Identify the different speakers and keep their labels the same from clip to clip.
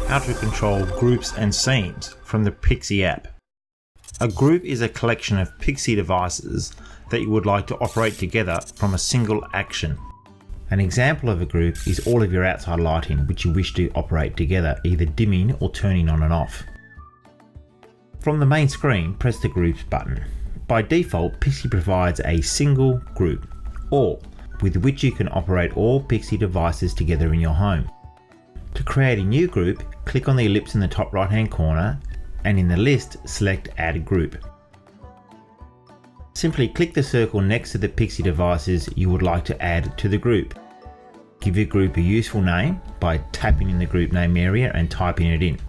Speaker 1: how to control groups and scenes from the PIXIE app. A group is a collection of PIXIE devices that you would like to operate together from a single action. An example of a group is all of your outside lighting which you wish to operate together, either dimming or turning on and off. From the main screen, press the Groups button. By default, PIXIE provides a single group, All, with which you can operate all PIXIE devices together in your home. To create a new group, click on the ellipse in the top right hand corner and in the list select Add Group. Simply click the circle next to the PIXIE devices you would like to add to the group. Give your group a useful name by tapping in the group name area and typing it in.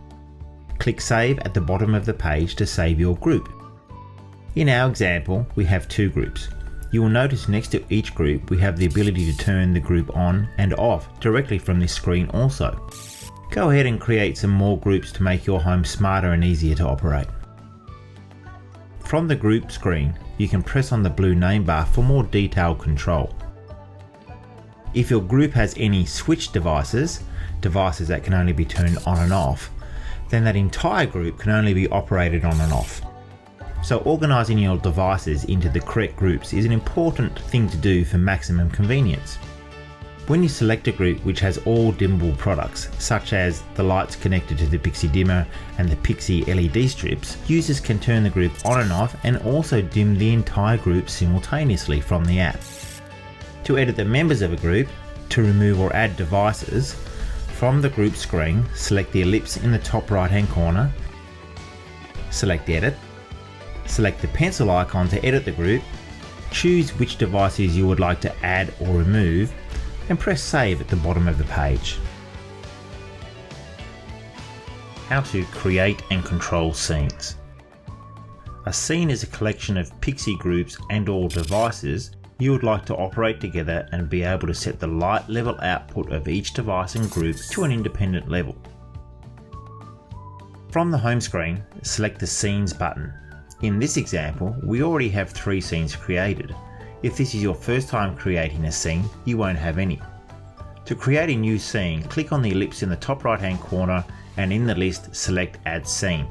Speaker 1: Click Save at the bottom of the page to save your group. In our example, we have two groups. You will notice next to each group we have the ability to turn the group on and off directly from this screen also. Go ahead and create some more groups to make your home smarter and easier to operate. From the group screen, you can press on the blue name bar for more detailed control. If your group has any switch devices that can only be turned on and off, then that entire group can only be operated on and off. So organising your devices into the correct groups is an important thing to do for maximum convenience. When you select a group which has all dimmable products, such as the lights connected to the PIXIE dimmer and the PIXIE LED strips, users can turn the group on and off and also dim the entire group simultaneously from the app. To edit the members of a group, to remove or add devices, from the group screen, select the ellipse in the top right hand corner, select Edit, select the pencil icon to edit the group, choose which devices you would like to add or remove, and press Save at the bottom of the page. How to create and control scenes. A scene is a collection of PIXIE groups and or devices you would like to operate together and be able to set the light level output of each device and group to an independent level. From the home screen, select the Scenes button. In this example, we already have 3 scenes created. If this is your first time creating a scene, you won't have any. To create a new scene, click on the ellipse in the top right hand corner and in the list select Add Scene.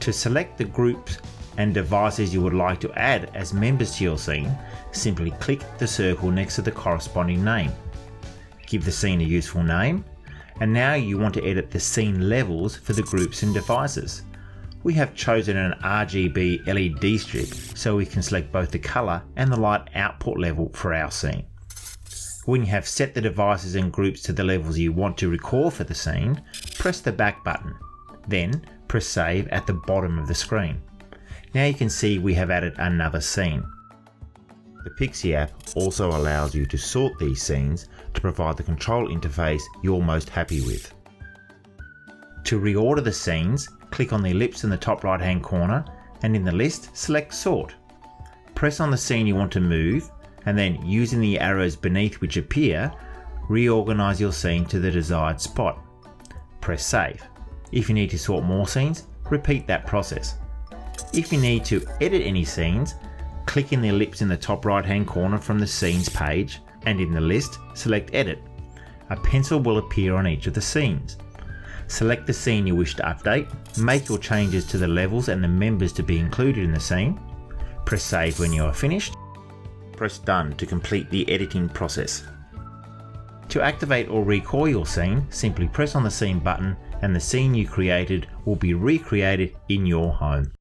Speaker 1: To select the groups and devices you would like to add as members to your scene, simply click the circle next to the corresponding name. Give the scene a useful name, and now you want to edit the scene levels for the groups and devices. We have chosen an RGB LED strip so we can select both the colour and the light output level for our scene. When you have set the devices and groups to the levels you want to record for the scene, press the back button. Then press Save at the bottom of the screen. Now you can see we have added another scene. The PIXIE app also allows you to sort these scenes to provide the control interface you're most happy with. To reorder the scenes, click on the ellipse in the top right hand corner and in the list select Sort. Press on the scene you want to move and then, using the arrows beneath which appear, reorganise your scene to the desired spot. Press Save. If you need to sort more scenes, repeat that process. If you need to edit any scenes, click in the ellipse in the top right hand corner from the Scenes page and in the list select Edit. A pencil will appear on each of the scenes. Select the scene you wish to update, make your changes to the levels and the members to be included in the scene, press Save when you are finished, press Done to complete the editing process. To activate or recall your scene, simply press on the Scene button and the scene you created will be recreated in your home.